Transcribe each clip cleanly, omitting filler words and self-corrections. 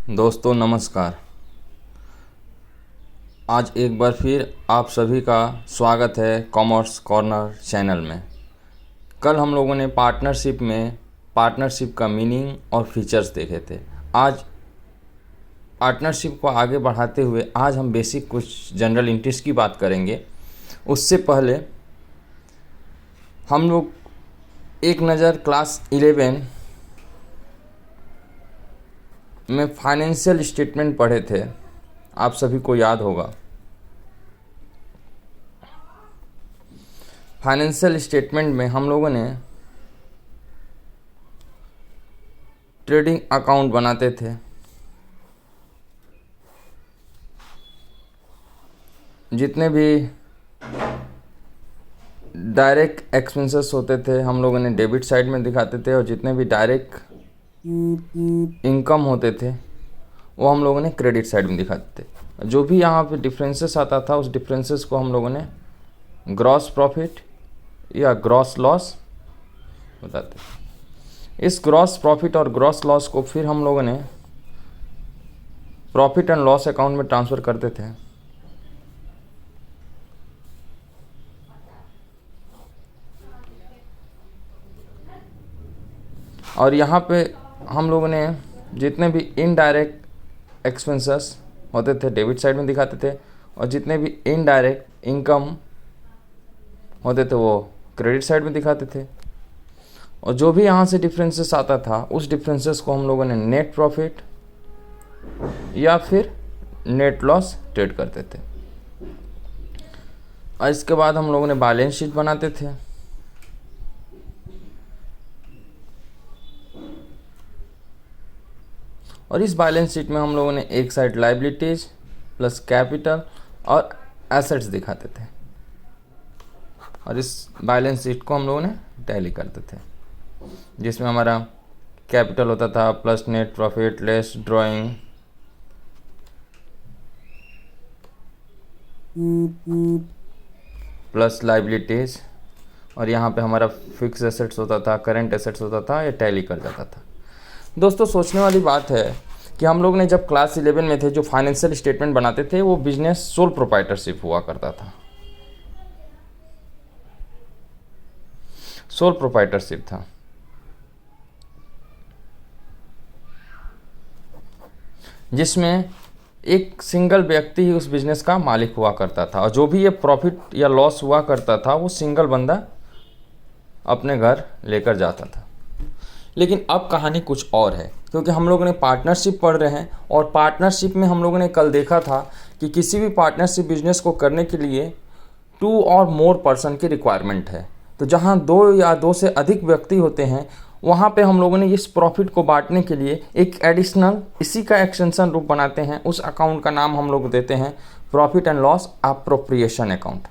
दोस्तों नमस्कार। आज एक बार फिर आप सभी का स्वागत है कॉमर्स कॉर्नर चैनल में। कल हम लोगों ने पार्टनरशिप का मीनिंग और फीचर्स देखे थे। आज पार्टनरशिप को आगे बढ़ाते हुए आज हम बेसिक कुछ जनरल इंटरेस्ट की बात करेंगे। उससे पहले हम लोग एक नज़र क्लास 11 में फाइनेंशियल स्टेटमेंट पढ़े थे, आप सभी को याद होगा। फाइनेंशियल स्टेटमेंट में हम लोगों ने ट्रेडिंग अकाउंट बनाते थे, जितने भी डायरेक्ट एक्सपेंसेस होते थे हम लोगों ने डेबिट साइड में दिखाते थे, और जितने भी डायरेक्ट इनकम होते थे वो हम लोगों ने क्रेडिट साइड में दिखाते थे। जो भी यहाँ पे डिफरेंसेस आता था उस डिफरेंसेस को हम लोगों ने ग्रॉस प्रॉफिट या ग्रॉस लॉस बताते। इस ग्रॉस प्रॉफिट और ग्रॉस लॉस को फिर हम लोगों ने प्रॉफिट एंड लॉस अकाउंट में ट्रांसफ़र करते थे। और यहाँ पे हम लोगों ने जितने भी इनडायरेक्ट एक्सपेंसेस होते थे डेबिट साइड में दिखाते थे, और जितने भी इनडायरेक्ट इनकम होते थे वो क्रेडिट साइड में दिखाते थे। और जो भी यहाँ से डिफरेंसेस आता था उस डिफरेंसेस को हम लोगों ने नेट प्रॉफिट या फिर नेट लॉस ट्रेड करते थे। और इसके बाद हम लोगों ने बैलेंस शीट बनाते थे। और इस बैलेंस शीट में हम लोगों ने एक साइड लायबिलिटीज प्लस कैपिटल और एसेट्स दिखाते थे, और इस बैलेंस शीट को हम लोगों ने टैली करते थे, जिसमें हमारा कैपिटल होता था plus net profit less drawing plus liabilities, और यहाँ पे हमारा फिक्स एसेट्स होता था, करंट एसेट्स होता था, ये टैली कर जाता था। दोस्तों सोचने वाली बात है कि हम लोग ने जब क्लास 11 में थे जो फाइनेंशियल स्टेटमेंट बनाते थे वो बिजनेस सोल प्रोप्राइटरशिप हुआ करता था। सोल प्रोप्राइटरशिप था, जिसमें एक सिंगल व्यक्ति ही उस बिजनेस का मालिक हुआ करता था, और जो भी ये प्रॉफिट या लॉस हुआ करता था वो सिंगल बंदा अपने घर लेकर जाता था। लेकिन अब कहानी कुछ और है, क्योंकि हम लोगों ने पार्टनरशिप पढ़ रहे हैं, और पार्टनरशिप में हम लोगों ने कल देखा था कि किसी भी पार्टनरशिप बिजनेस को करने के लिए 2 और मोर पर्सन की रिक्वायरमेंट है। तो जहां 2 या 2 से अधिक व्यक्ति होते हैं वहां पे हम लोगों ने इस प्रॉफिट को बांटने के लिए एक एडिशनल इसी का एक्सटेंशन रूप बनाते हैं। उस अकाउंट का नाम हम लोग देते हैं profit and loss appropriation account.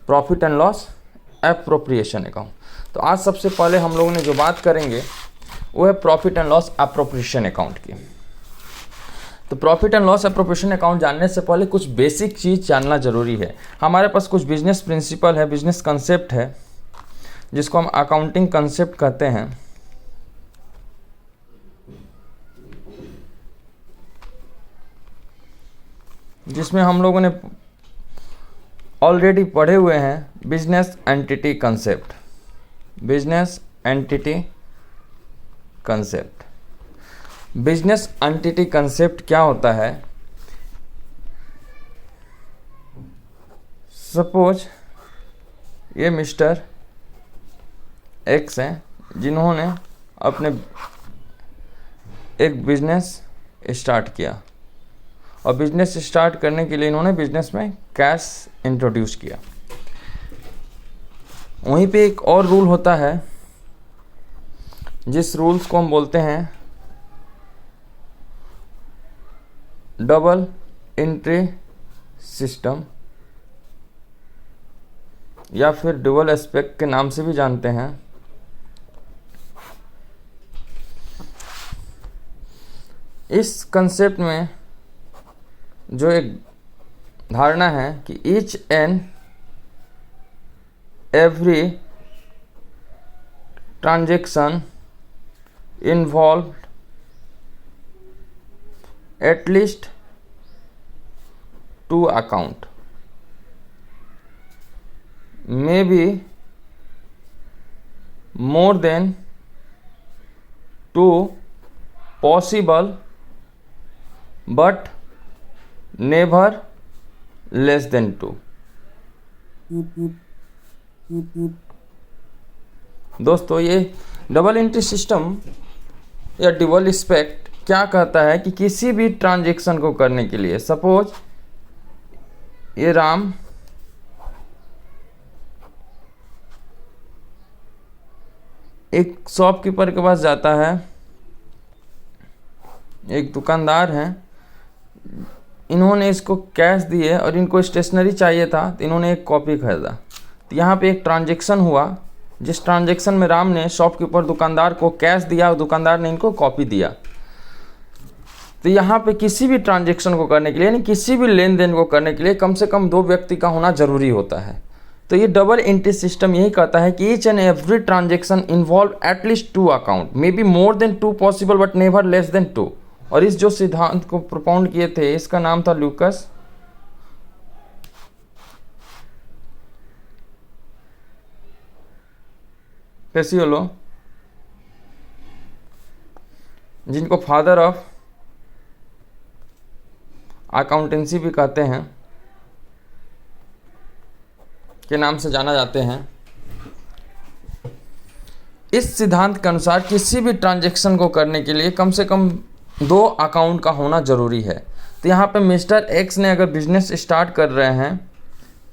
Profit and loss appropriation account. तो आज सबसे पहले हम लोगों ने जो बात करेंगे वो है profit and loss appropriation account की। तो profit and loss appropriation account जानने से पहले कुछ बेसिक चीज़ जानना जरूरी है। हमारे पास कुछ बिजनेस प्रिंसिपल है, बिजनेस कंसेप्ट है, जिसको हम अकाउंटिंग कंसेप्ट कहते हैं। जिसमें हम लोगों ने ऑलरेडी पढ़े हुए हैं business entity concept. Business entity concept. Business entity concept क्या होता है? सपोज ये मिस्टर एक्स हैं, जिन्होंने अपने एक बिजनेस स्टार्ट किया, और बिजनेस स्टार्ट करने के लिए इन्होंने बिजनेस में कैश इंट्रोड्यूस किया। वहीं पे एक और रूल होता है जिस रूल्स को हम बोलते हैं डबल एंट्री सिस्टम, या फिर डुअल एस्पेक्ट के नाम से भी जानते हैं। इस कंसेप्ट में जो एक धारणा है कि each and every transaction involved at least 2 account, maybe more than 2 possible, but never less than 2. दोस्तों, ये डबल एंट्री सिस्टम या डबल स्पेक्ट क्या कहता है कि किसी भी ट्रांजैक्शन को करने के लिए, सपोज ये राम एक शॉपकीपर के पास जाता है, एक दुकानदार हैं, इन्होंने इसको कैश दिए और इनको स्टेशनरी चाहिए था, तो इन्होंने एक कॉपी खरीदा। तो यहाँ पे एक ट्रांजैक्शन हुआ, जिस ट्रांजैक्शन में राम ने शॉपकीपर दुकानदार को कैश दिया और दुकानदार ने इनको कॉपी दिया। तो यहाँ पे किसी भी ट्रांजैक्शन को करने के लिए, यानी किसी भी लेन देन को करने के लिए कम से कम 2 व्यक्ति का होना जरूरी होता है। तो ये डबल एंट्री सिस्टम यही कहता है कि each and every transaction involve at least 2 account, may be more than 2 possible but never less than 2। और इस जो सिद्धांत को प्रोपाउंड किए थे, इसका नाम था लूकस पेसियोलो, जिनको फादर ऑफ अकाउंटेंसी भी कहते हैं, के नाम से जाना जाते हैं। इस सिद्धांत के अनुसार किसी भी ट्रांजैक्शन को करने के लिए कम से कम 2 अकाउंट का होना ज़रूरी है। तो यहाँ पे मिस्टर एक्स ने अगर बिजनेस स्टार्ट कर रहे हैं,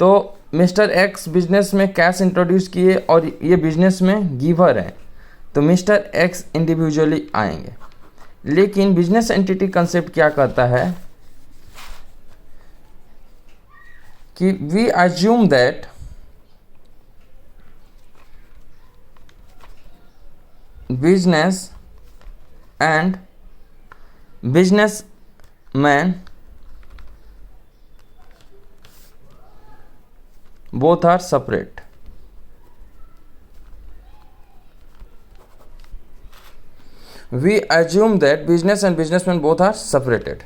तो मिस्टर एक्स बिजनेस में कैश इंट्रोड्यूस किए और ये बिजनेस में गिवर हैं, तो मिस्टर एक्स इंडिविजुअली आएंगे। लेकिन बिजनेस एंटिटी कंसेप्ट क्या कहता है कि we assume that business and businessman both are separate. We assume that business and businessman both are separated.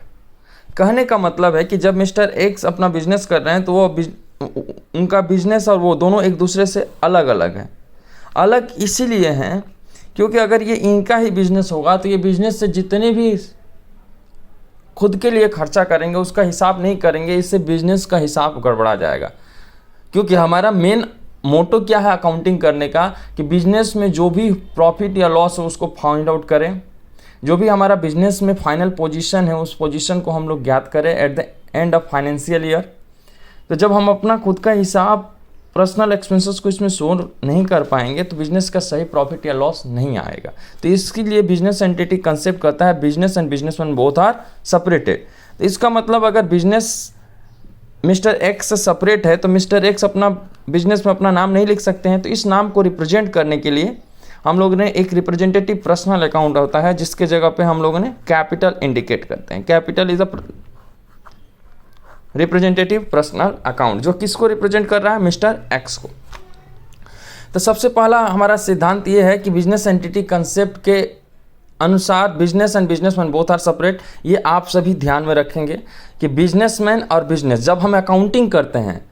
कहने का मतलब है कि जब मिस्टर एक्स अपना बिजनेस कर रहे हैं तो वो उनका बिजनेस और वो दोनों एक दूसरे से अलग अलग हैं। अलग इसीलिए हैं क्योंकि अगर ये इनका ही बिजनेस होगा तो ये बिजनेस से जितने भी खुद के लिए खर्चा करेंगे उसका हिसाब नहीं करेंगे, इससे बिजनेस का हिसाब गड़बड़ा जाएगा। क्योंकि हमारा मेन मोटो क्या है अकाउंटिंग करने का, कि बिजनेस में जो भी प्रॉफिट या लॉस है उसको फाइंड आउट करें, जो भी हमारा बिजनेस में फाइनल पोजीशन है उस पोजीशन को हम लोग ज्ञात करें at the end of financial year. तो जब हम अपना खुद का हिसाब, पर्सनल एक्सपेंसेस को इसमें शो नहीं कर पाएंगे तो बिजनेस का सही प्रॉफिट या लॉस नहीं आएगा। तो इसके लिए बिजनेस एंटिटी कंसेप्ट कहता है business and businessman both are separated. तो इसका मतलब अगर बिजनेस मिस्टर एक्स से सेपरेट है तो मिस्टर एक्स अपना बिजनेस में अपना नाम नहीं लिख सकते हैं। तो इस नाम को रिप्रेजेंट करने के लिए हम लोग ने एक रिप्रेजेंटेटिव पर्सनल अकाउंट होता है जिसके जगह पे हम लोगों ने कैपिटल इंडिकेट करते हैं। Capital is a representative personal account जो किसको रिप्रेजेंट कर रहा है, मिस्टर एक्स को। तो सबसे पहला हमारा सिद्धांत ये है कि बिजनेस एंटिटी कंसेप्ट के अनुसार business and businessman both are separate. ये आप सभी ध्यान में रखेंगे कि बिजनेसमैन और बिजनेस, जब हम अकाउंटिंग करते हैं,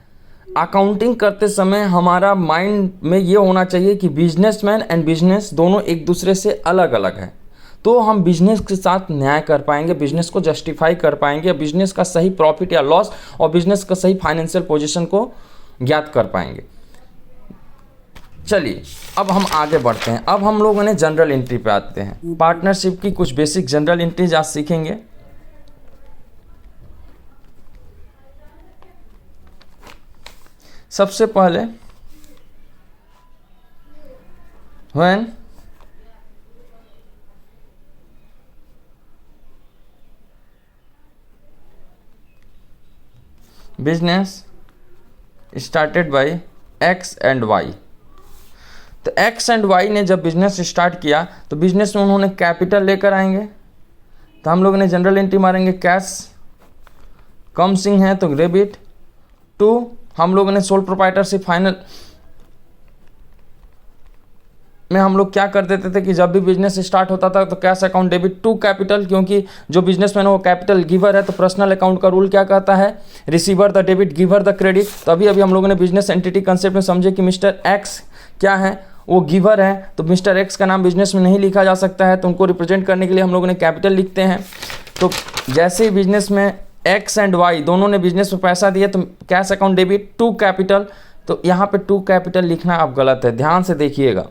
अकाउंटिंग करते समय हमारा माइंड में ये होना चाहिए कि बिजनेसमैन एंड बिजनेस दोनों एक दूसरे से अलग अलग हैं। तो हम बिजनेस के साथ न्याय कर पाएंगे, बिजनेस को जस्टिफाई कर पाएंगे, बिजनेस का सही प्रॉफिट या लॉस और बिजनेस का सही फाइनेंशियल पोजीशन को ज्ञात कर पाएंगे। चलिए अब हम आगे बढ़ते हैं। अब हम लोगों ने जनरल एंट्री पे आते हैं। पार्टनरशिप की कुछ बेसिक जनरल एंट्रीज आज सीखेंगे। सबसे पहले when business started by X and Y. तो एक्स एंड वाई ने जब बिजनेस स्टार्ट किया तो बिजनेस में उन्होंने कैपिटल लेकर आएंगे। तो हम लोगों ने जनरल एंट्री मारेंगे कैश कमसिंग है तो डेबिट टू, हम लोगों ने सोल प्रोप्राइटरशिप फाइनल में हम लोग क्या कर देते थे कि जब भी बिजनेस स्टार्ट होता था तो cash account debit to capital, क्योंकि जो बिजनेसमैन है वो कैपिटल गिवर है, तो पर्सनल अकाउंट का रूल क्या कहता है, receiver the debit giver the credit. तो अभी हम लोगों ने बिजनेस एंटिटी कंसेप्ट में समझे कि मिस्टर एक्स क्या है, वो गिवर है, तो मिस्टर एक्स का नाम बिजनेस में नहीं लिखा जा सकता है, तो उनको रिप्रेजेंट करने के लिए हम लोगों ने कैपिटल लिखते हैं। तो जैसे ही बिजनेस में एक्स एंड वाई दोनों ने बिजनेस में पैसा दिया तो cash account debit to capital, तो यहाँ पे टू कैपिटल लिखना अब गलत है, ध्यान से देखिएगा,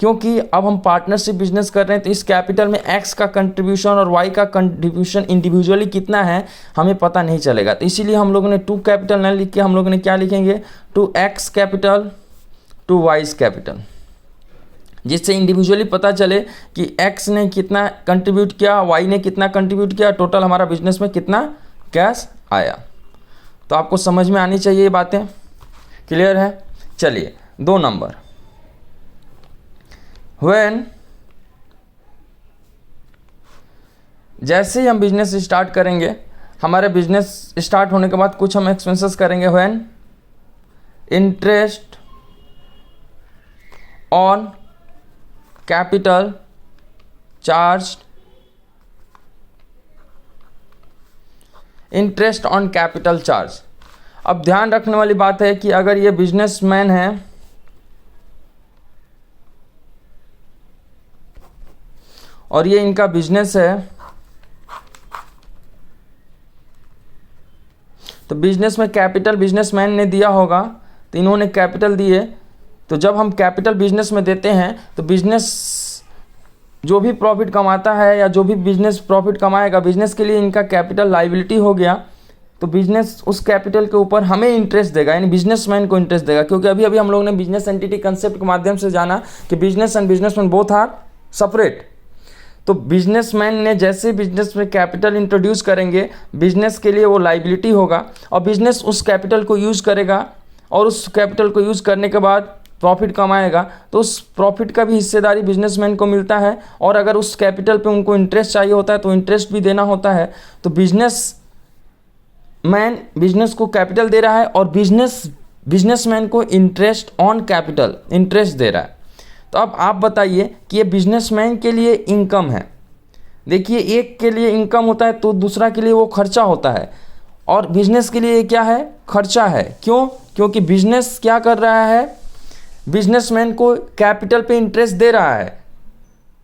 क्योंकि अब हम पार्टनरशिप बिजनेस कर रहे हैं तो इस कैपिटल में एक्स का कंट्रीब्यूशन और वाई का कंट्रीब्यूशन इंडिविजुअली कितना है हमें पता नहीं चलेगा, तो इसीलिए हम लोगों ने टू कैपिटल न लिख के हम लोगों ने क्या लिखेंगे, to X capital to Y's capital, जिससे इंडिविजुअली पता चले कि एक्स ने कितना कंट्रीब्यूट किया, वाई ने कितना कंट्रीब्यूट किया, टोटल हमारा बिजनेस में कितना कैश आया। तो आपको समझ में आनी चाहिए ये बातें, क्लियर है। चलिए 2 नंबर, व्हेन जैसे ही हम बिजनेस स्टार्ट करेंगे, हमारे बिजनेस स्टार्ट होने के बाद कुछ हम एक्सपेंसेस करेंगे, when interest on capital charge, interest on capital charge. अब ध्यान रखने वाली बात है कि अगर ये बिजनेसमैन है और ये इनका बिजनेस है, तो बिजनेस में कैपिटल बिजनेसमैन ने दिया होगा, तो इन्होंने कैपिटल दिए, तो जब हम कैपिटल बिजनेस में देते हैं तो बिजनेस जो भी प्रॉफिट कमाता है या जो भी बिजनेस प्रॉफिट कमाएगा, बिजनेस के लिए इनका कैपिटल लायबिलिटी हो गया, तो बिजनेस उस कैपिटल के ऊपर हमें इंटरेस्ट देगा, यानी बिजनेसमैन को इंटरेस्ट देगा, क्योंकि अभी हम लोगों ने बिजनेस एंटिटी कंसेप्ट के माध्यम से जाना कि business and businessman both are separate. तो बिजनेसमैन ने जैसे बिजनेस में कैपिटल इंट्रोड्यूस करेंगे, बिजनेस के लिए वो लायबिलिटी होगा और बिजनेस उस कैपिटल को यूज़ करेगा, और उस कैपिटल को यूज़ करने के बाद प्रॉफिट कमाएगा, तो उस प्रॉफिट का भी हिस्सेदारी बिजनेसमैन को मिलता है, और अगर उस कैपिटल पे उनको इंटरेस्ट चाहिए होता है तो इंटरेस्ट भी देना होता है। तो बिजनेसमैन बिजनेस को कैपिटल दे रहा है और बिजनेसमैन को इंटरेस्ट ऑन कैपिटल इंटरेस्ट दे रहा है। तो अब आप बताइए कि ये बिजनेसमैन के लिए इनकम है, देखिए एक के लिए इनकम होता है तो दूसरा के लिए वो खर्चा होता है, और बिजनेस के लिए क्या है, खर्चा है। क्यों? क्योंकि बिजनेस क्या कर रहा है, बिजनेसमैन को कैपिटल पे इंटरेस्ट दे रहा है।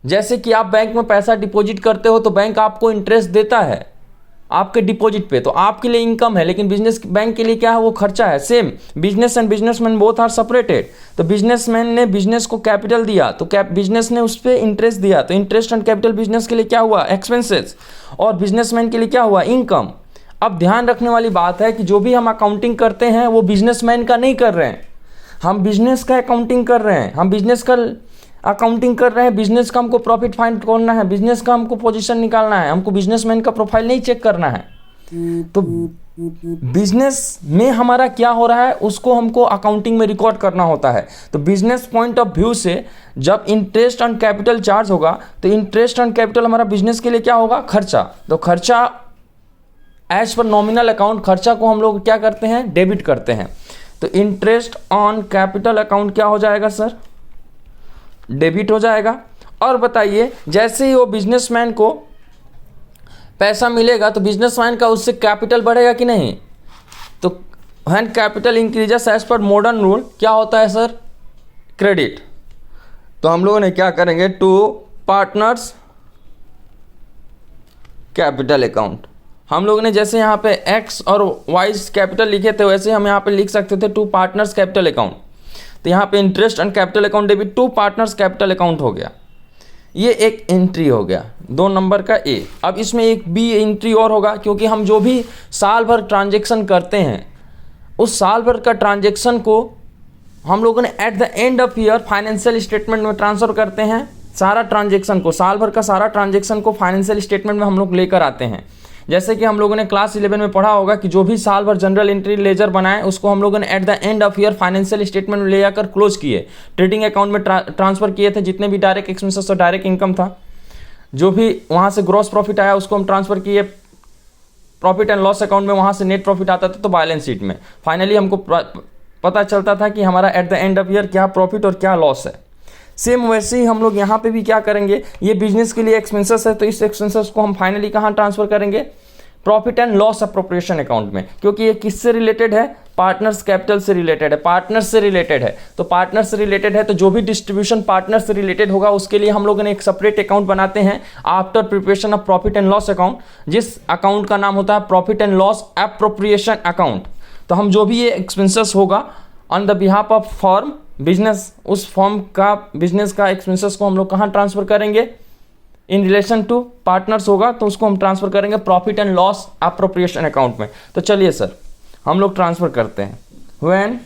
जैसे कि आप बैंक में पैसा डिपॉजिट करते हो तो बैंक आपको इंटरेस्ट देता है आपके डिपॉजिट पे, तो आपके लिए इनकम है, लेकिन बिजनेस बैंक के लिए क्या है, वो खर्चा है। Same business and businessman both are separated. तो बिजनेसमैन ने बिजनेस को कैपिटल दिया तो बिजनेस ने उस पर इंटरेस्ट दिया, तो इंटरेस्ट एंड कैपिटल बिजनेस के लिए क्या हुआ, एक्सपेंसेस, और बिजनेसमैन के लिए क्या हुआ, इनकम। अब ध्यान रखने वाली बात है कि जो भी हम अकाउंटिंग करते हैं वो बिजनेसमैन का नहीं कर रहे हैं, हम बिजनेस का अकाउंटिंग कर रहे हैं, हम बिजनेस का अकाउंटिंग कर रहे हैं। बिजनेस का हमको प्रॉफिट फाइंड करना है, बिजनेस का हमको पोजीशन निकालना है, हमको बिजनेसमैन का प्रोफाइल नहीं चेक करना है। तो बिजनेस में हमारा क्या हो रहा है उसको हमको अकाउंटिंग में रिकॉर्ड करना होता है। तो बिजनेस पॉइंट ऑफ व्यू से जब इंटरेस्ट ऑन कैपिटल चार्ज होगा तो इंटरेस्ट ऑन कैपिटल हमारा बिजनेस के लिए क्या होगा, खर्चा। तो खर्चा एज पर नॉमिनल अकाउंट, खर्चा को हम लोग क्या करते हैं, डेबिट करते हैं। तो इंटरेस्ट ऑन कैपिटल अकाउंट क्या हो जाएगा सर, डेबिट हो जाएगा। और बताइए जैसे ही वो बिजनेसमैन को पैसा मिलेगा तो बिजनेसमैन का उससे कैपिटल बढ़ेगा कि नहीं। तो when capital increases as per modern rule क्या होता है सर, क्रेडिट। तो हम लोगों ने क्या करेंगे, टू पार्टनर्स कैपिटल अकाउंट। हम लोगों ने जैसे यहाँ पे एक्स और वाइज कैपिटल लिखे थे वैसे हम यहाँ पे लिख सकते थे टू पार्टनर्स कैपिटल अकाउंट। तो यहाँ पे interest and capital account debit to partners capital account हो गया, ये एक एंट्री हो गया 2 नंबर का ए। अब इसमें एक बी एंट्री और होगा, क्योंकि हम जो भी साल भर ट्रांजेक्शन करते हैं उस साल भर का ट्रांजेक्शन को हम लोगों ने at the end of year financial statement में ट्रांसफर करते हैं। सारा ट्रांजेक्शन को, साल भर का सारा ट्रांजेक्शन को फाइनेंशियल स्टेटमेंट में हम लोग लेकर आते हैं। जैसे कि हम लोगों ने क्लास 11 में पढ़ा होगा कि जो भी साल भर जनरल एंट्री लेजर बनाए उसको हम लोगों ने at the end of year financial statement में ले जाकर क्लोज किए, ट्रेडिंग अकाउंट में ट्रांसफर किए थे। जितने भी डायरेक्ट एक्सपेंसेस और डायरेक्ट इनकम था, जो भी वहाँ से ग्रॉस प्रॉफिट आया उसको हम ट्रांसफर किए प्रॉफिट एंड लॉस अकाउंट में, वहाँ से नेट प्रॉफिट आता था तो बैलेंस शीट में। फाइनली हमको पता चलता था कि हमारा at the end of year क्या प्रॉफिट और क्या लॉस है। सेम वैसे ही हम लोग यहाँ पे भी क्या करेंगे, ये बिजनेस के लिए एक्सपेंसेस है तो इस एक्सपेंसेस को हम फाइनली कहाँ ट्रांसफर करेंगे, profit and loss appropriation account में, क्योंकि ये किससे रिलेटेड है, पार्टनर्स कैपिटल से रिलेटेड है, पार्टनर्स से रिलेटेड है। तो पार्टनर्स से रिलेटेड है तो जो भी डिस्ट्रीब्यूशन पार्टनर से रिलेटेड होगा उसके लिए हम लोगों ने एक सेपरेट अकाउंट बनाते हैं after preparation of profit and loss account, जिस अकाउंट का नाम होता है profit and loss appropriation account. तो हम जो भी ये एक्सपेंसेस होगा on the behalf of form business, उस फॉर्म का बिजनेस का एक्सपेंसेस को हम लोग कहाँ ट्रांसफर करेंगे, इन रिलेशन टू पार्टनर्स होगा तो उसको हम ट्रांसफर करेंगे profit and loss appropriation account में। तो चलिए सर हम लोग ट्रांसफर करते हैं। When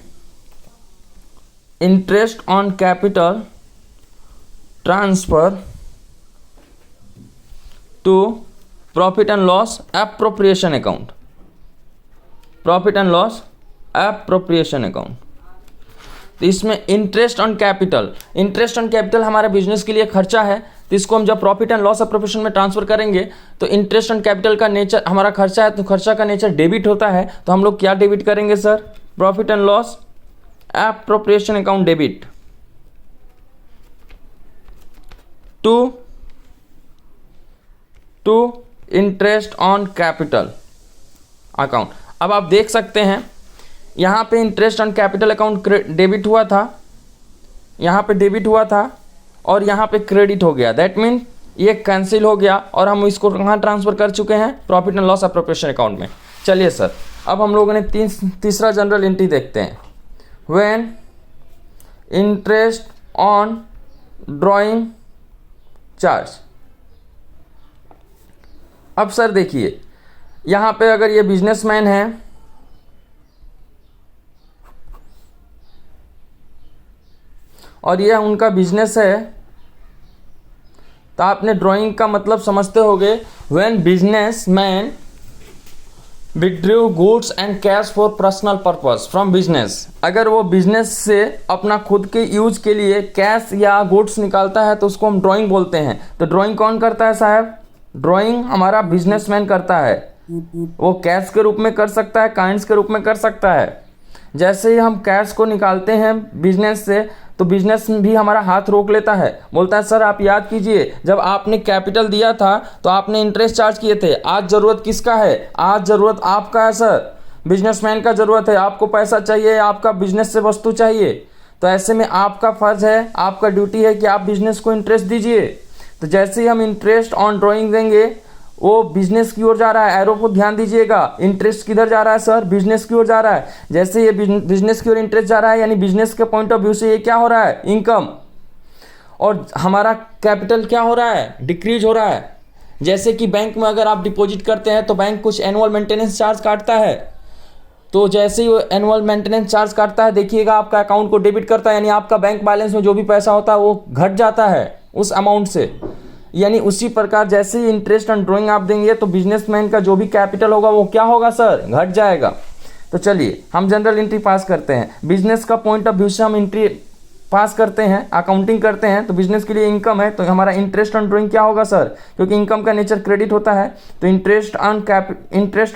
interest on capital transfer to profit and loss appropriation account, profit and loss appropriation account. तो इसमें interest on capital, interest on capital हमारे बिजनेस के लिए खर्चा है, तो इसको हम जब प्रॉफिट एंड लॉस अप्रोप्रिएशन में ट्रांसफर करेंगे तो इंटरेस्ट ऑन कैपिटल का नेचर हमारा खर्चा है, तो खर्चा का नेचर डेबिट होता है, तो हम लोग क्या डेबिट करेंगे sir, profit and loss appropriation account debit to interest on capital account. अब आप देख सकते हैं यहाँ पे interest on capital account debit हुआ था, यहाँ पे डेबिट हुआ था और यहाँ पे क्रेडिट हो गया, दैट मीन ये कैंसिल हो गया और हम इसको कहाँ ट्रांसफर कर चुके हैं, profit and loss appropriation account में। चलिए सर अब हम लोगों ने तीसरा जनरल एंट्री देखते हैं। When interest on drawing charge. अब सर देखिए यहाँ पे अगर ये बिजनेसमैन है और ये उनका बिजनेस है, तो आपने ड्राइंग का मतलब समझते होंगे, when businessman withdrew goods and cash for personal purpose from business. अगर वो बिजनेस से अपना खुद के यूज के लिए कैश या गुड्स निकालता है तो उसको हम ड्राइंग बोलते हैं। तो ड्राइंग कौन करता है साहब, ड्राइंग हमारा बिजनेसमैन करता है, वो कैश के रूप में कर सकता है, काइंड्स के रूप में कर सकता है। जैसे ही हम कैश को निकालते हैं बिजनेस से तो बिजनेस भी हमारा हाथ रोक लेता है, बोलता है सर आप याद कीजिए जब आपने कैपिटल दिया था तो आपने इंटरेस्ट चार्ज किए थे, आज ज़रूरत किसका है, आज ज़रूरत आपका है सर, बिजनेसमैन का ज़रूरत है, आपको पैसा चाहिए, आपका बिजनेस से वस्तु चाहिए, तो ऐसे में आपका फ़र्ज़ है, आपका ड्यूटी है कि आप बिजनेस को इंटरेस्ट दीजिए। तो जैसे ही हम इंटरेस्ट ऑन ड्राइंग देंगे वो बिजनेस की ओर जा रहा है, एरो को ध्यान दीजिएगा, इंटरेस्ट किधर जा रहा है सर, बिजनेस की ओर जा रहा है। जैसे ये बिजनेस की ओर इंटरेस्ट जा रहा है यानी बिजनेस के पॉइंट ऑफ व्यू से ये क्या हो रहा है, इनकम, और हमारा कैपिटल क्या हो रहा है, डिक्रीज हो रहा है। जैसे कि बैंक में अगर आप डिपॉजिट करते हैं तो बैंक कुछ एनुअल मेंटेनेंस चार्ज काटता है, तो जैसे ही वो एनुअल मेंटेनेंस चार्ज काटता है देखिएगा आपका अकाउंट को डेबिट करता है, यानी आपका बैंक बैलेंस में जो भी पैसा होता है वो घट जाता है उस अमाउंट से। यानी उसी प्रकार जैसे ही इंटरेस्ट ऑन ड्राइंग आप देंगे तो बिजनेसमैन का जो भी कैपिटल होगा वो क्या होगा सर, घट जाएगा। तो चलिए हम जनरल एंट्री पास करते हैं, बिजनेस का पॉइंट ऑफ व्यू से हम एंट्री पास करते हैं, अकाउंटिंग करते हैं। तो बिजनेस के लिए इनकम है तो हमारा इंटरेस्ट ऑन ड्राइंग क्या होगा सर, क्योंकि इनकम का नेचर क्रेडिट होता है, तो इंटरेस्ट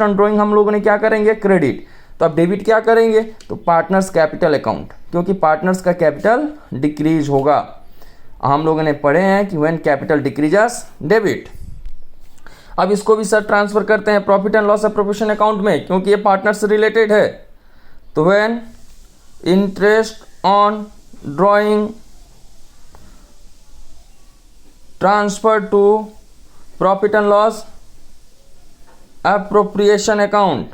ऑन ड्राइंग हम लोगों ने क्या करेंगे, क्रेडिट। तो अब डेबिट क्या करेंगे, तो पार्टनर्स कैपिटल अकाउंट, क्योंकि पार्टनर्स का कैपिटल डिक्रीज होगा। हम लोगों ने पढ़े हैं कि व्हेन कैपिटल डिक्रीजेस डेबिट। अब इसको भी सर ट्रांसफर करते हैं profit and loss appropriation account में, क्योंकि ये पार्टनर से रिलेटेड है। तो when interest on drawing transfer to profit and loss appropriation account,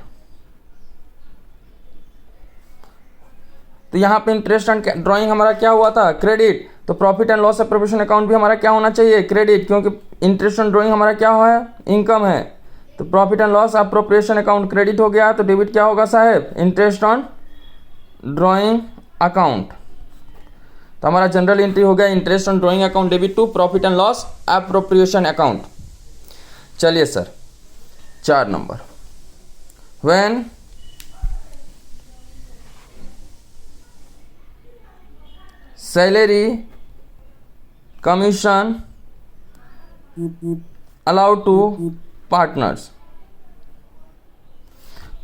तो यहाँ पे इंटरेस्ट ऑन ड्राइंग हमारा क्या हुआ था, क्रेडिट, तो profit and loss appropriation account भी हमारा क्या होना चाहिए, क्रेडिट, क्योंकि इंटरेस्ट ऑन ड्राइंग हमारा क्या है, इनकम है। तो profit and loss appropriation account credit हो गया, तो डेबिट क्या होगा साहब, इंटरेस्ट ऑन ड्राइंग अकाउंट। तो हमारा जनरल एंट्री हो गया interest on drawing account debit to profit and loss appropriation account. चलिए sir 4 number, when salary commission allowed to partners,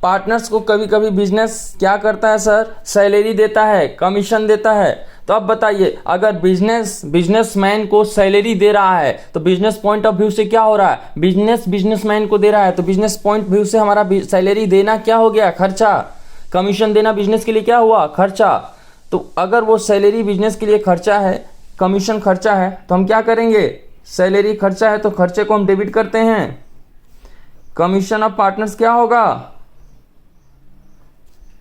partners को कभी कभी बिजनेस क्या करता है सर, सैलरी देता है, कमीशन देता है। तो अब बताइए, अगर बिजनेसमैन को सैलरी दे रहा है तो बिजनेस पॉइंट ऑफ व्यू से क्या हो रहा है, बिजनेसमैन को दे रहा है, तो बिजनेस पॉइंट व्यू से हमारा सैलरी देना क्या हो गया, खर्चा। कमीशन देना बिजनेस के लिए क्या हुआ, खर्चा। तो अगर वो सैलरी बिजनेस के लिए खर्चा है, कमीशन खर्चा है, तो हम क्या करेंगे, सैलरी खर्चा है तो खर्चे को हम डेबिट करते हैं। कमीशन ऑफ पार्टनर्स क्या होगा,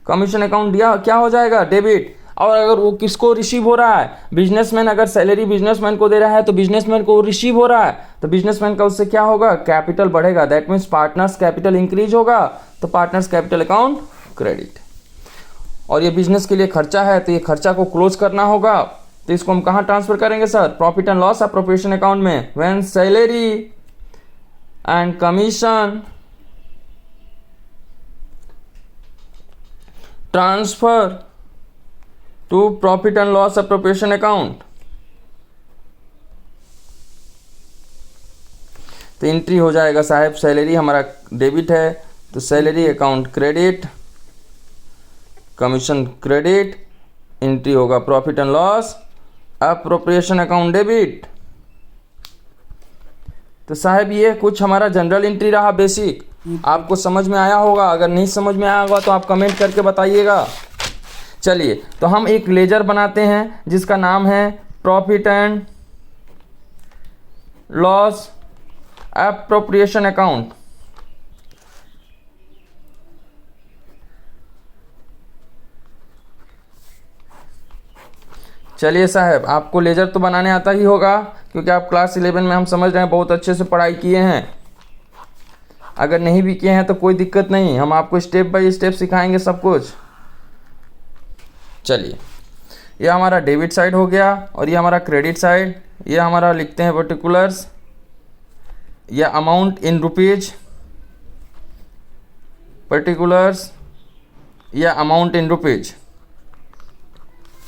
कमीशन अकाउंट दिया क्या हो जाएगा, डेबिट। और अगर वो किसको रिसीव हो रहा है, बिजनेसमैन, अगर सैलरी बिजनेसमैन को दे रहा है तो बिजनेसमैन को रिसीव हो रहा है, तो बिजनेसमैन का उससे क्या होगा, कैपिटल बढ़ेगा। That means partners capital increase होगा, तो पार्टनर्स कैपिटल अकाउंट क्रेडिट। और ये बिजनेस के लिए खर्चा है तो ये खर्चा को क्लोज करना होगा, तो इसको हम कहाँ ट्रांसफर करेंगे sir, profit and loss appropriation account में। When salary and commission transfer to profit and loss appropriation account, तो एंट्री हो जाएगा साहब, सैलरी हमारा डेबिट है तो salary account credit, commission credit, entry होगा profit and loss appropriation account debit. तो साहब ये कुछ हमारा जनरल एंट्री रहा, बेसिक। आपको समझ में आया होगा, अगर नहीं समझ में आया होगा तो आप कमेंट करके बताइएगा। चलिए, तो हम एक लेजर बनाते हैं जिसका नाम है profit and loss appropriation account. चलिए साहब, आपको लेजर तो बनाने आता ही होगा क्योंकि आप क्लास 11 में, हम समझ रहे हैं, बहुत अच्छे से पढ़ाई किए हैं। अगर नहीं भी किए हैं तो कोई दिक्कत नहीं, हम आपको स्टेप बाय स्टेप सिखाएंगे सब कुछ। चलिए, ये हमारा डेबिट साइड हो गया और ये हमारा क्रेडिट साइड। ये हमारा लिखते हैं पर्टिकुलर्स, या अमाउंट इन रुपीज, पर्टिकुलर्स या अमाउंट इन रुपीज।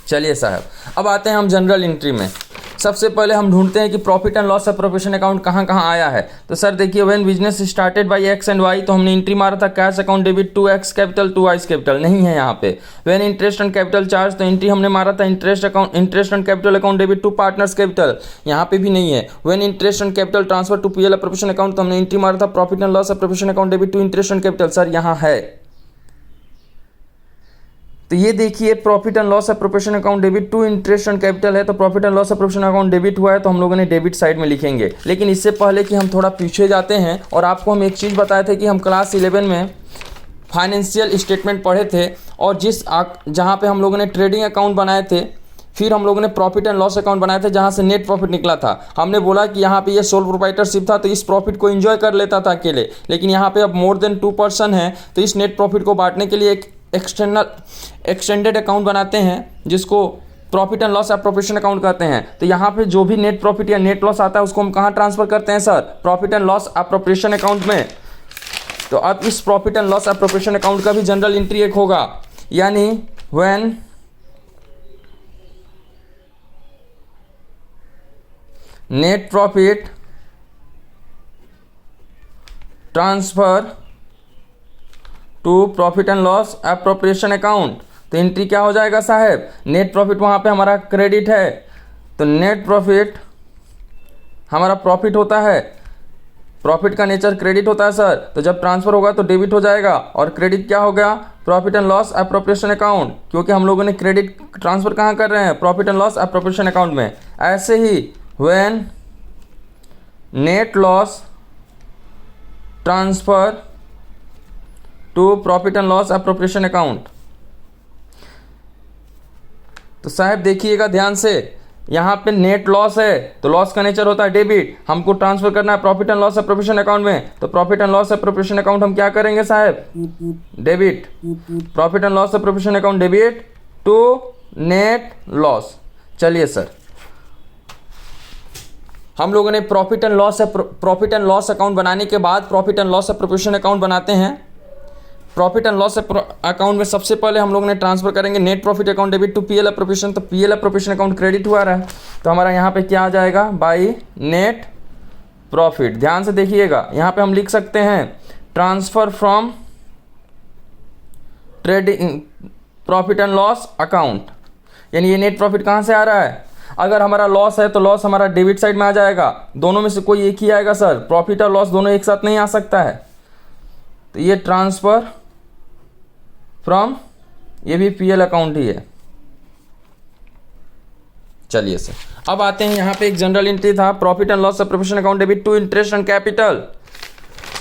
चलिए साहब, अब आते हैं हम जनरल एंट्री में। सबसे पहले हम ढूंढते हैं कि profit and loss appropriation account कहाँ कहाँ आया है। तो सर देखिए, when business started by X and Y, तो हमने एंट्री मारा था cash account debit to X capital to Y capital, नहीं है यहाँ पे। When interest and capital charge, तो एंट्री हमने मारा था interest and capital account debit to partners capital, यहाँ पे भी नहीं है। When interest and capital transfer to PL appropriation account, तो हमने एंट्री मारा था profit and loss appropriation account debit to interest and capital, sir यहाँ है। तो ये देखिए, profit and loss appropriation account debit to interest and capital है, तो profit and loss appropriation account debit हुआ है, तो हम लोगों ने डेबिट साइड में लिखेंगे। लेकिन इससे पहले कि हम थोड़ा पीछे जाते हैं, और आपको हम एक चीज़ बताए थे कि हम क्लास 11 में फाइनेंशियल स्टेटमेंट पढ़े थे, और जहाँ पे हम लोगों ने ट्रेडिंग अकाउंट बनाए थे, फिर हम लोगों ने प्रॉफिट एंड लॉस अकाउंट बनाया था जहाँ से नेट प्रॉफिट निकला था। हमने बोला कि यहाँ पे ये सोल प्रोप्राइटरशिप था तो इस प्रॉफिट को एंजॉय कर लेता था अकेले, लेकिन यहाँ पे अब मोर देन 2 पर्सन है, तो इस नेट प्रॉफिट को बांटने के लिए एक एक्सटेंडेड अकाउंट बनाते हैं जिसको profit and loss appropriation account कहते हैं। तो यहाँ पे जो भी नेट प्रॉफिट या नेट लॉस आता है उसको हम कहाँ ट्रांसफर करते हैं sir, profit and loss appropriation account में। तो अब इस profit and loss appropriation account का भी जनरल एंट्री एक होगा, यानी when net profit transfer to profit and loss appropriation account, तो एंट्री क्या हो जाएगा साहब, नेट प्रॉफिट वहाँ पे हमारा क्रेडिट है, तो नेट प्रॉफिट हमारा प्रॉफिट होता है, प्रॉफिट का नेचर क्रेडिट होता है सर, तो जब ट्रांसफर होगा तो डेबिट हो जाएगा, और क्रेडिट क्या हो गया, profit and loss appropriation account, क्योंकि हम लोगों ने क्रेडिट ट्रांसफर कहाँ कर रहे हैं, profit and loss appropriation account में। ऐसे ही when net loss transfer to profit and loss appropriation account, तो साहब देखिएगा ध्यान से, यहाँ पे नेट लॉस है तो लॉस का नेचर होता है डेबिट, हमको ट्रांसफर करना है profit and loss appropriation account में, तो profit and loss appropriation account हम क्या करेंगे साहब, debit, profit and loss appropriation account debit to net loss. चलिए सर, हम लोगों ने प्रॉफिट एंड लॉस अकाउंट बनाने के बाद profit and loss appropriation account बनाते हैं। प्रॉफिट एंड लॉस अकाउंट में सबसे पहले हम लोग ने ट्रांसफर करेंगे net profit account debit to PL appropriation, तो पीएल अप्रोप्रिएशन अकाउंट क्रेडिट हुआ रहा है, तो हमारा यहाँ पे क्या आ जाएगा, बाई नेट प्रॉफिट। ध्यान से देखिएगा, यहाँ पे हम लिख सकते हैं transfer from trading profit and loss account, यानी ये नेट प्रॉफिट कहाँ से आ रहा है? अगर हमारा लॉस है तो लॉस हमारा डेबिट साइड में आ जाएगा, दोनों में से कोई एक ही आएगा सर, प्रॉफिट और लॉस दोनों एक साथ नहीं आ सकता है। तो ये ट्रांसफर फ्रॉम, ये भी पीएल अकाउंट ही है। चलिए सर, अब आते हैं यहाँ पे एक जनरल एंट्री था, profit and loss preparation account debit to interest and capital.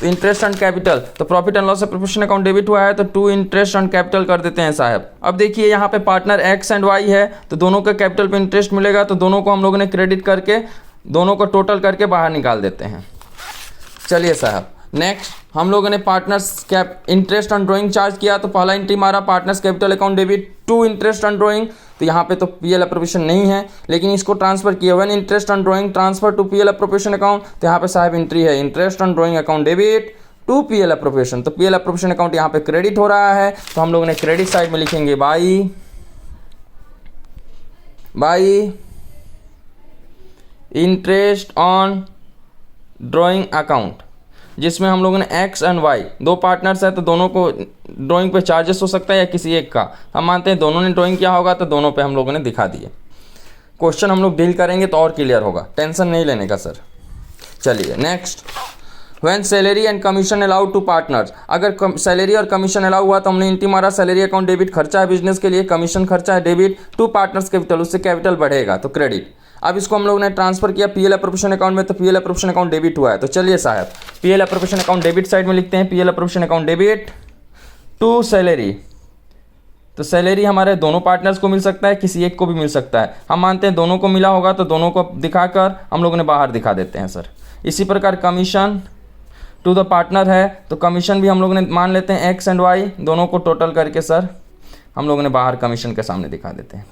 Interest and capital, तो profit and loss preparation account debit हुआ है तो टू इंटरेस्ट एंड कैपिटल कर देते हैं साहब। अब देखिए यहाँ पे पार्टनर एक्स एंड वाई है, तो दोनों का कैपिटल पे इंटरेस्ट मिलेगा, तो दोनों को हम लोगों ने क्रेडिट करके दोनों को टोटल करके बाहर निकाल देते हैं। चलिए साहब, नेक्स्ट हम लोगों ने partners cap interest on drawing charge किया, तो पहला एंट्री मारा partners capital account debit to interest on drawing, तो यहाँ पे तो पीएल अप्रोप्रिएशन नहीं है, लेकिन इसको ट्रांसफर किया when interest on drawing transfer to PL appropriation account, तो यहाँ पे साहब एंट्री है interest on drawing account debit to PL appropriation, तो पीएल अप्रोप्रिएशन अकाउंट यहाँ पे क्रेडिट हो रहा है, तो हम लोगों ने क्रेडिट साइड में लिखेंगे by interest on drawing account, जिसमें हम लोगों ने एक्स एंड वाई दो पार्टनर्स है, तो दोनों को ड्राइंग पे चार्जेस हो सकता है या किसी एक का, हम मानते हैं दोनों ने ड्राइंग किया होगा तो दोनों पे हम लोगों ने दिखा दिए। क्वेश्चन हम लोग डील करेंगे तो और क्लियर होगा, टेंशन नहीं लेने का सर। चलिए next, when salary and commission allowed to partners, अगर सैलरी और कमीशन अलाउ हुआ तो हमने एंट्री मारा सैलरी अकाउंट डेबिट, खर्चा है बिजनेस के लिए, कमीशन खर्चा है डेबिट, टू पार्टनर्स कैपिटल, उससे कैपिटल बढ़ेगा तो क्रेडिट। अब इसको हम लोगों ने ट्रांसफर किया पीएल अप्रोप्रिएशन अकाउंट में, तो पीएल अप्रोप्रिएशन अकाउंट डेबिट हुआ है, तो चलिए साहब PL appropriation account debit side में लिखते हैं PL appropriation account debit to salary, तो सैलरी हमारे दोनों पार्टनर्स को मिल सकता है, किसी एक को भी मिल सकता है, हम मानते हैं दोनों को मिला होगा तो दोनों को दिखाकर हम लोगों ने बाहर दिखा देते हैं सर। इसी प्रकार कमीशन टू द पार्टनर है, तो कमीशन भी हम लोगों ने मान लेते हैं एक्स एंड वाई, दोनों को टोटल करके सर हम लोगों ने बाहर कमीशन के सामने दिखा देते हैं।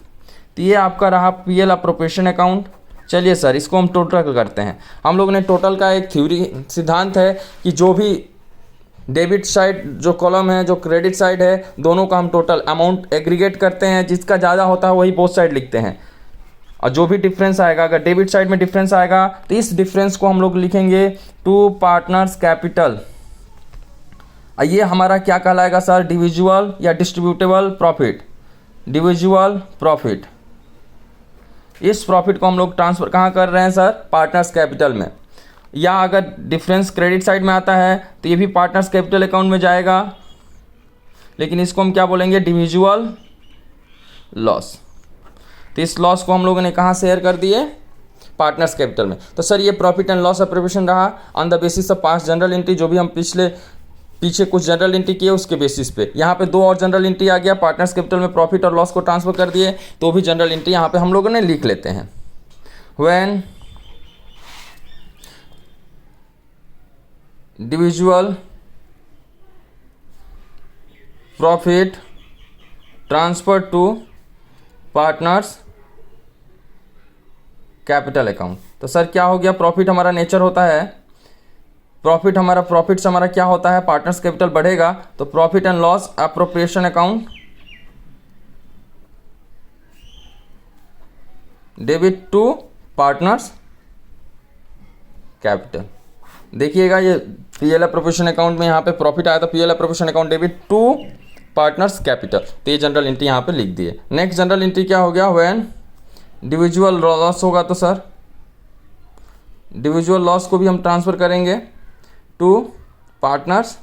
तो ये आपका रहा पीएल अप्रोप्रिएशन अकाउंट। चलिए सर, इसको हम टोटल करते हैं। हम लोगों ने टोटल का एक थ्योरी सिद्धांत है कि जो भी डेबिट साइड जो कॉलम है, जो क्रेडिट साइड है, दोनों का हम टोटल अमाउंट एग्रीगेट करते हैं, जिसका ज़्यादा होता है वही बोथ साइड लिखते हैं, और जो भी डिफरेंस आएगा, अगर डेबिट साइड में डिफरेंस आएगा तो इस डिफरेंस को हम लोग लिखेंगे टू पार्टनर्स कैपिटल। ये हमारा क्या कहलाएगा सर? डिविजुअल या डिस्ट्रीब्यूटेबल प्रॉफिट, डिविजुअल प्रॉफिट। इस प्रॉफिट को हम लोग ट्रांसफर कहाँ कर रहे हैं सर? पार्टनर्स कैपिटल में। या अगर डिफरेंस क्रेडिट साइड में आता है तो ये भी पार्टनर्स कैपिटल अकाउंट में जाएगा, लेकिन इसको हम क्या बोलेंगे? डिविजुअल लॉस। तो इस लॉस को हम लोगों ने कहाँ शेयर कर दिए? पार्टनर्स कैपिटल में। तो सर ये प्रॉफिट एंड लॉस अप्रोप्रिएशन रहा on the basis of past general entry, जो भी हम पीछे कुछ जनरल एंट्री किए उसके बेसिस पे। यहाँ पे दो और जनरल एंट्री आ गया, पार्टनर्स कैपिटल में प्रॉफिट और लॉस को ट्रांसफर कर दिए, तो भी जनरल एंट्री यहाँ पे हम लोगों ने लिख लेते हैं। When divisible profit transfer to partners capital account. तो सर क्या हो गया? प्रॉफिट हमारा नेचर होता है, प्रॉफिट से हमारा क्या होता है? पार्टनर्स कैपिटल बढ़ेगा, तो profit and loss appropriation account debit to partners capital. देखिएगा ये पीएल अप्रोप्रिएशन अकाउंट में यहाँ पे प्रॉफिट आया, तो PL appropriation account debit to partners capital, तो ये जनरल एंट्री यहाँ पे लिख दिए। नेक्स्ट जनरल एंट्री क्या हो गया? व्हेन डिविजुअल लॉस होगा, तो सर डिविजुअल लॉस को भी हम ट्रांसफर करेंगे टू पार्टनर्स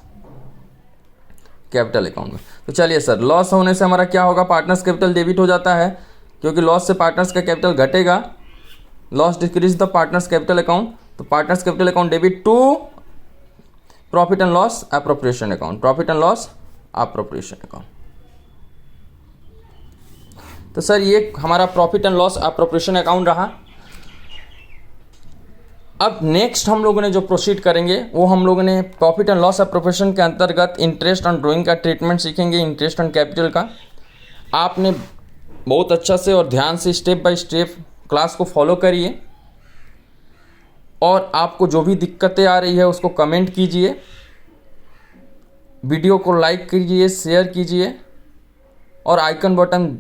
कैपिटल अकाउंट में। तो चलिए सर, लॉस होने से हमारा क्या होगा? पार्टनर्स कैपिटल डेबिट हो जाता है, क्योंकि लॉस से पार्टनर्स का कैपिटल घटेगा, loss decrease the partners capital account, तो partners capital account debit to profit and loss appropriation account, profit and loss appropriation account. तो सर ये हमारा profit and loss appropriation account रहा। अब नेक्स्ट हम लोगों ने जो प्रोसीड करेंगे वो हम लोगों ने प्रॉफिट एंड लॉस अप्रोप्रिएशन के अंतर्गत इंटरेस्ट ऑन ड्राइंग का ट्रीटमेंट सीखेंगे, इंटरेस्ट ऑन कैपिटल का। आपने बहुत अच्छा से और ध्यान से स्टेप बाय स्टेप क्लास को फॉलो करिए, और आपको जो भी दिक्कतें आ रही है उसको कमेंट कीजिए, वीडियो को लाइक कीजिए, शेयर कीजिए, और आइकन बटन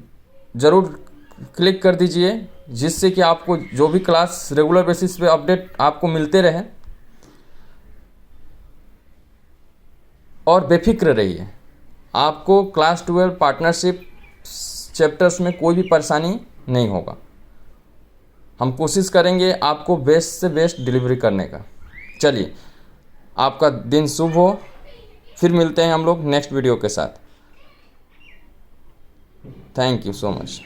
ज़रूर क्लिक कर दीजिए, जिससे कि आपको जो भी क्लास रेगुलर बेसिस पे अपडेट आपको मिलते रहे। और बेफिक्र रहिए, आपको क्लास 12 पार्टनरशिप चैप्टर्स में कोई भी परेशानी नहीं होगा। हम कोशिश करेंगे आपको बेस्ट से बेस्ट डिलीवरी करने का। चलिए, आपका दिन शुभ हो। फिर मिलते हैं हम लोग नेक्स्ट वीडियो के साथ। Thank you so much.